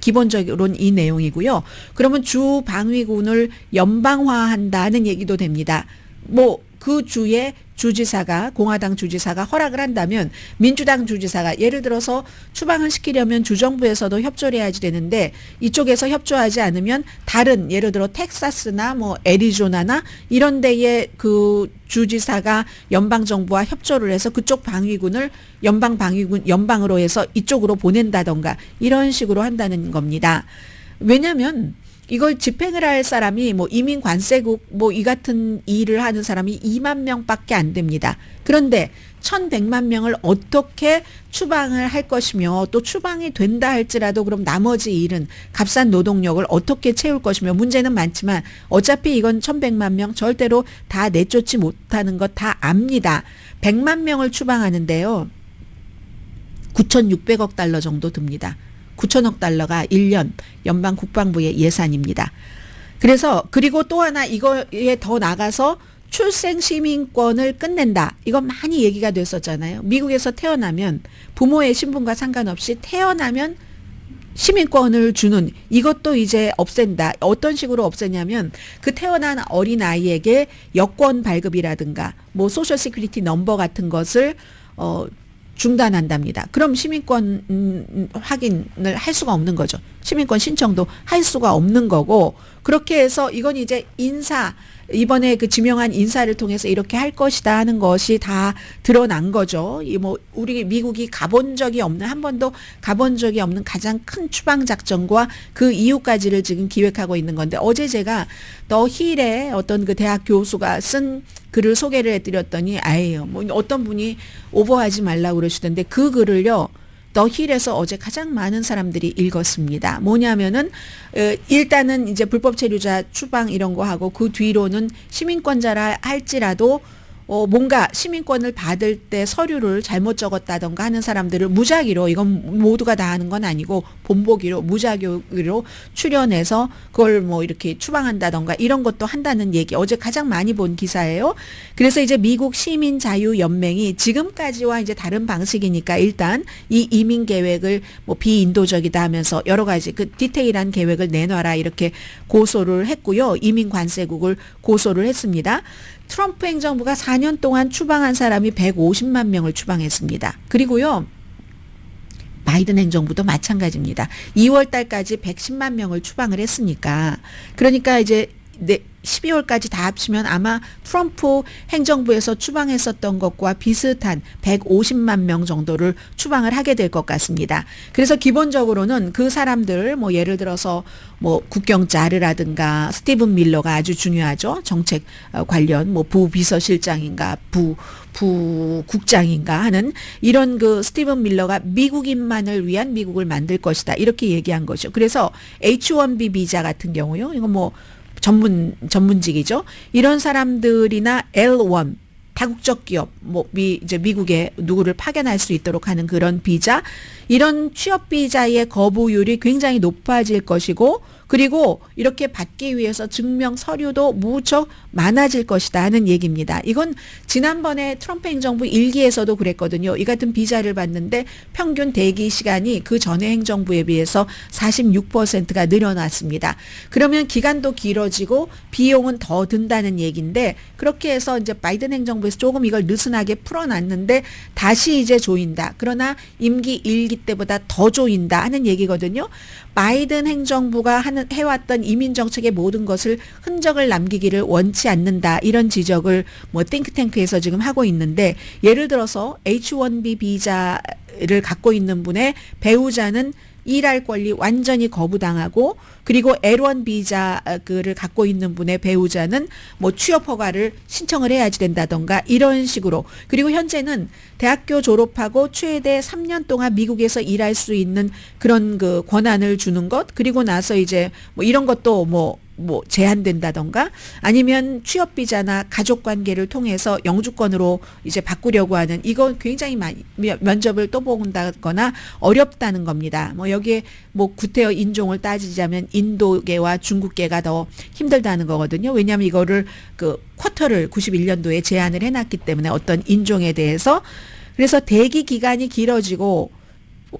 기본적으로는 이 내용이고요. 그러면 주 방위군을 연방화한다는 얘기도 됩니다. 뭐 그 주에 주지사가 공화당 주지사가 허락을 한다면 민주당 주지사가 예를 들어서 추방을 시키려면 주정부에서도 협조를 해야지 되는데 이쪽에서 협조하지 않으면 다른 예를 들어 텍사스나 뭐 애리조나나 이런 데에 그 주지사가 연방정부와 협조를 해서 그쪽 방위군을 연방으로 해서 이쪽으로 보낸다던가 이런 식으로 한다는 겁니다. 왜냐하면 이걸 집행을 할 사람이 뭐 이민 관세국 뭐 이 같은 일을 하는 사람이 2만 명밖에 안 됩니다. 그런데 1,100만 명을 어떻게 추방을 할 것이며 또 추방이 된다 할지라도 그럼 나머지 일은 값싼 노동력을 어떻게 채울 것이며 문제는 많지만 어차피 이건 1,100만 명 절대로 다 내쫓지 못하는 것 다 압니다. 100만 명을 추방하는데요. 9,600억 달러 정도 듭니다. 9천억 달러가 1년 연방 국방부의 예산입니다. 그래서 그리고 또 하나 이거에 더 나가서 출생 시민권을 끝낸다. 이건 많이 얘기가 됐었잖아요. 미국에서 태어나면 부모의 신분과 상관없이 태어나면 시민권을 주는 이것도 이제 없앤다. 어떤 식으로 없애냐면 그 태어난 어린아이에게 여권 발급이라든가 뭐 소셜 시큐리티 넘버 같은 것을 중단한답니다. 그럼 시민권 확인을 할 수가 없는 거죠. 시민권 신청도 할 수가 없는 거고 그렇게 해서 이건 이제 이번에 그 지명한 인사를 통해서 이렇게 할 것이다 하는 것이 다 드러난 거죠. 뭐 우리 미국이 한 번도 가본 적이 없는 가장 큰 추방 작전과 그 이유까지를 지금 기획하고 있는 건데 어제 제가 더 힐의 어떤 그 대학 교수가 쓴 글을 소개를 해드렸더니 뭐 어떤 분이 오버하지 말라고 그러시던데 그 글을요. 더 힐에서 어제 가장 많은 사람들이 읽었습니다. 뭐냐면은 일단은 이제 불법 체류자 추방 이런 거 하고 그 뒤로는 시민권자라 할지라도 뭔가 시민권을 받을 때 서류를 잘못 적었다던가 하는 사람들을 무작위로 이건 모두가 다 하는 건 아니고 본보기로 무작위로 출연해서 그걸 뭐 이렇게 추방한다던가 이런 것도 한다는 얘기 어제 가장 많이 본 기사예요. 그래서 이제 미국 시민자유연맹이 지금까지와 이제 다른 방식이니까 일단 이 이민 계획을 뭐 비인도적이다 하면서 여러 가지 그 디테일한 계획을 내놔라 이렇게 고소를 했고요. 이민 관세국을 고소를 했습니다. 트럼프 행정부가 4년 동안 추방한 사람이 150만 명을 추방했습니다. 그리고요. 바이든 행정부도 마찬가지입니다. 2월 달까지 110만 명을 추방을 했으니까 그러니까 이제 12월까지 다 합치면 아마 트럼프 행정부에서 추방했었던 것과 비슷한 150만 명 정도를 추방을 하게 될 것 같습니다. 그래서 기본적으로는 그 사람들 뭐 예를 들어서 뭐 국경자르라든가 스티븐 밀러가 아주 중요하죠. 정책 관련 뭐 부비서실장인가 부국장인가 하는 이런 그 스티븐 밀러가 미국인만을 위한 미국을 만들 것이다. 이렇게 얘기한 거죠. 그래서 H1B 비자 같은 경우요. 이거 뭐 전문직이죠. 이런 사람들이나 L1 다국적 기업, 뭐 이제 미국에 누구를 파견할 수 있도록 하는 그런 비자, 이런 취업 비자의 거부율이 굉장히 높아질 것이고, 그리고 이렇게 받기 위해서 증명 서류도 무척 많아질 것이다 하는 얘기입니다. 이건 지난번에 트럼프 행정부 1기에서도 그랬거든요. 이 같은 비자를 받는데 평균 대기 시간이 그 전에 행정부에 비해서 46%가 늘어났습니다. 그러면 기간도 길어지고 비용은 더 든다는 얘기인데, 그렇게 해서 이제 바이든 행정부에서 조금 이걸 느슨하게 풀어놨는데 다시 이제 조인다. 그러나 임기 1기 때보다 더 조인다 하는 얘기거든요. 바이든 행정부가 해왔던 이민 정책의 모든 것을 흔적을 남기기를 원치 않는다. 이런 지적을 뭐 띵크탱크에서 지금 하고 있는데, 예를 들어서 H1B 비자를 갖고 있는 분의 배우자는 일할 권리 완전히 거부당하고, 그리고 L1 비자를 갖고 있는 분의 배우자는 뭐 취업 허가를 신청을 해야지 된다던가 이런 식으로. 그리고 현재는 대학교 졸업하고 최대 3년 동안 미국에서 일할 수 있는 그런 그 권한을 주는 것, 그리고 나서 이제 뭐 이런 것도 뭐 제한된다던가, 아니면 취업 비자나 가족 관계를 통해서 영주권으로 이제 바꾸려고 하는, 이건 굉장히 많이 면접을 또 본다거나 어렵다는 겁니다. 뭐 여기에 뭐 구태여 인종을 따지자면 인도계와 중국계가 더 힘들다는 거거든요. 왜냐하면 이거를 그 쿼터를 91년도에 제한을 해놨기 때문에 어떤 인종에 대해서. 그래서 대기 기간이 길어지고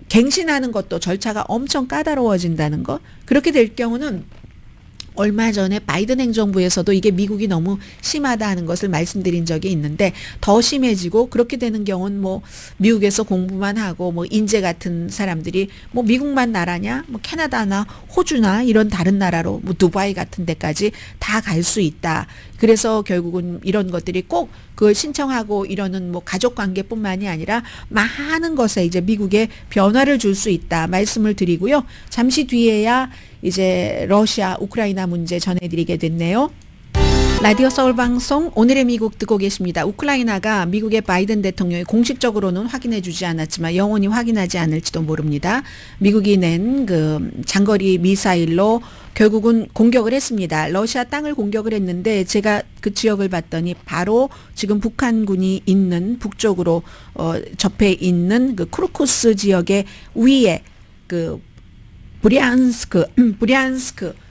갱신하는 것도 절차가 엄청 까다로워진다는 것. 그렇게 될 경우는 얼마 전에 바이든 행정부에서도 이게 미국이 너무 심하다 하는 것을 말씀드린 적이 있는데, 더 심해지고 그렇게 되는 경우는 뭐 미국에서 공부만 하고 뭐 인재 같은 사람들이 뭐 미국만 나라냐, 뭐 캐나다나 호주나 이런 다른 나라로 뭐 두바이 같은 데까지 다 갈 수 있다. 그래서 결국은 이런 것들이 꼭 그걸 신청하고 이러는 뭐 가족 관계뿐만이 아니라 많은 것에 이제 미국에 변화를 줄 수 있다 말씀을 드리고요. 잠시 뒤에야 이제 러시아 우크라이나 문제 전해드리게 됐네요. 라디오 서울 방송 오늘의 미국 듣고 계십니다. 우크라이나가 미국의 바이든 대통령이 공식적으로는 확인해 주지 않았지만 영원히 확인하지 않을지도 모릅니다. 미국이 낸 그 장거리 미사일로 결국은 공격을 했습니다. 러시아 땅을 공격을 했는데, 제가 그 지역을 봤더니 바로 지금 북한군이 있는 북쪽으로 접해 있는 그 크루쿠스 지역의 위에 그 브리안스크,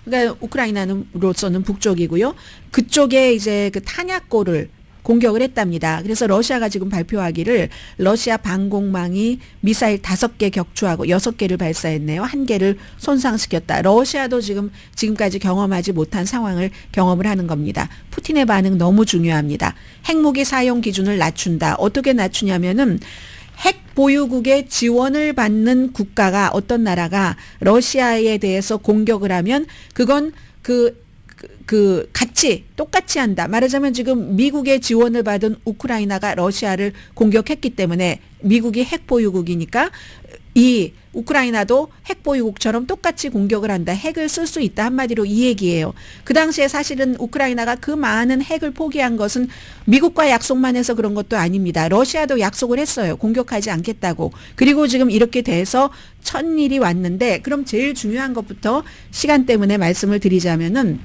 그러니까 우크라이나로서는 북쪽이고요. 그쪽에 이제 그 탄약고를 공격을 했답니다. 그래서 러시아가 지금 발표하기를 러시아 방공망이 미사일 5개 격추하고 6개를 발사했네요. 1개를 손상시켰다. 러시아도 지금까지 경험하지 못한 상황을 경험을 하는 겁니다. 푸틴의 반응 너무 중요합니다. 핵무기 사용 기준을 낮춘다. 어떻게 낮추냐면은 핵 보유국의 지원을 받는 국가가, 어떤 나라가 러시아에 대해서 공격을 하면 그건 같이 똑같이 한다. 말하자면 지금 미국의 지원을 받은 우크라이나가 러시아를 공격했기 때문에, 미국이 핵 보유국이니까 이 우크라이나도 핵 보유국처럼 똑같이 공격을 한다. 핵을 쓸 수 있다. 한마디로 이 얘기예요. 그 당시에 사실은 우크라이나가 그 많은 핵을 포기한 것은 미국과 약속만 해서 그런 것도 아닙니다. 러시아도 약속을 했어요. 공격하지 않겠다고. 그리고 지금 이렇게 돼서 천일이 왔는데, 그럼 제일 중요한 것부터 시간 때문에 말씀을 드리자면은,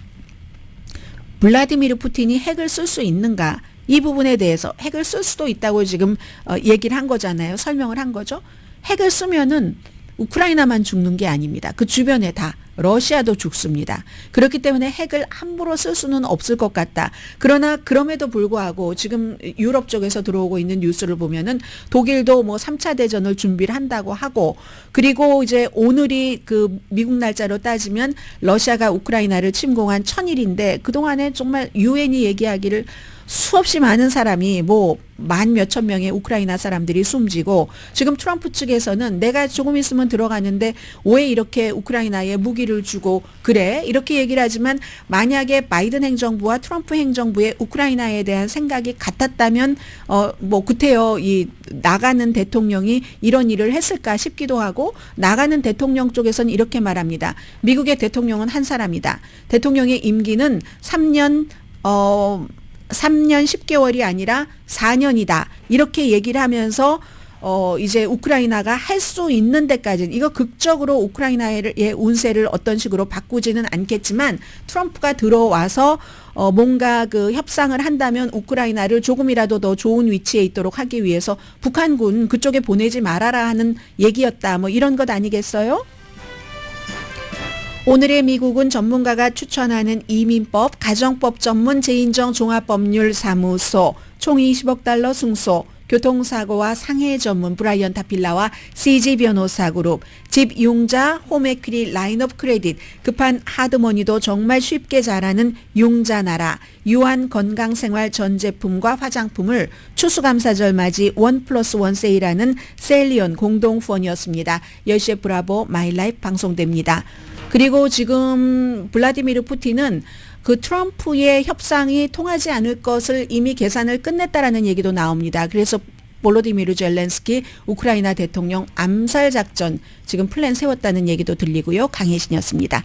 블라디미르 푸틴이 핵을 쓸 수 있는가, 이 부분에 대해서 핵을 쓸 수도 있다고 지금 얘기를 한 거잖아요. 설명을 한 거죠. 핵을 쓰면은 우크라이나만 죽는 게 아닙니다. 그 주변에 다 러시아도 죽습니다. 그렇기 때문에 핵을 함부로 쓸 수는 없을 것 같다. 그러나 그럼에도 불구하고 지금 유럽 쪽에서 들어오고 있는 뉴스를 보면은 독일도 뭐 3차 대전을 준비를 한다고 하고, 그리고 이제 오늘이 그 미국 날짜로 따지면 러시아가 우크라이나를 침공한 1000일인데 그동안에 정말 유엔이 얘기하기를 수없이 많은 사람이 뭐 만 몇천 명의 우크라이나 사람들이 숨지고, 지금 트럼프 측에서는 내가 조금 있으면 들어가는데 왜 이렇게 우크라이나에 무기를 주고 그래? 이렇게 얘기를 하지만 만약에 바이든 행정부와 트럼프 행정부의 우크라이나에 대한 생각이 같았다면 뭐 그때요 이 나가는 대통령이 이런 일을 했을까 싶기도 하고, 나가는 대통령 쪽에서는 이렇게 말합니다. 미국의 대통령은 한 사람이다. 대통령의 임기는 3년 10개월이 아니라 4년이다. 이렇게 얘기를 하면서 이제 우크라이나가 할 수 있는 데까지는, 이거 극적으로 우크라이나의 운세를 어떤 식으로 바꾸지는 않겠지만 트럼프가 들어와서 뭔가 그 협상을 한다면 우크라이나를 조금이라도 더 좋은 위치에 있도록 하기 위해서 북한군 그쪽에 보내지 말아라 하는 얘기였다. 뭐 이런 것 아니겠어요? 오늘의 미국은 전문가가 추천하는 이민법, 가정법 전문 재인정 종합법률사무소, 총 20억 달러 승소, 교통사고와 상해 전문 브라이언 타필라와 CG 변호사 그룹, 집 융자 홈에퀴리 라인업 크레딧, 급한 하드머니도 정말 쉽게 잘하는 융자나라, 유한 건강생활 전 제품과 화장품을 추수감사절 맞이 1+1 세일하는 셀리온 공동후원이었습니다. 10시에 브라보 마이라이프 방송됩니다. 그리고 지금 블라디미르 푸틴은 그 트럼프의 협상이 통하지 않을 것을 이미 계산을 끝냈다라는 얘기도 나옵니다. 그래서 볼로디미르 젤렌스키 우크라이나 대통령 암살 작전 지금 플랜 세웠다는 얘기도 들리고요. 강혜신이었습니다.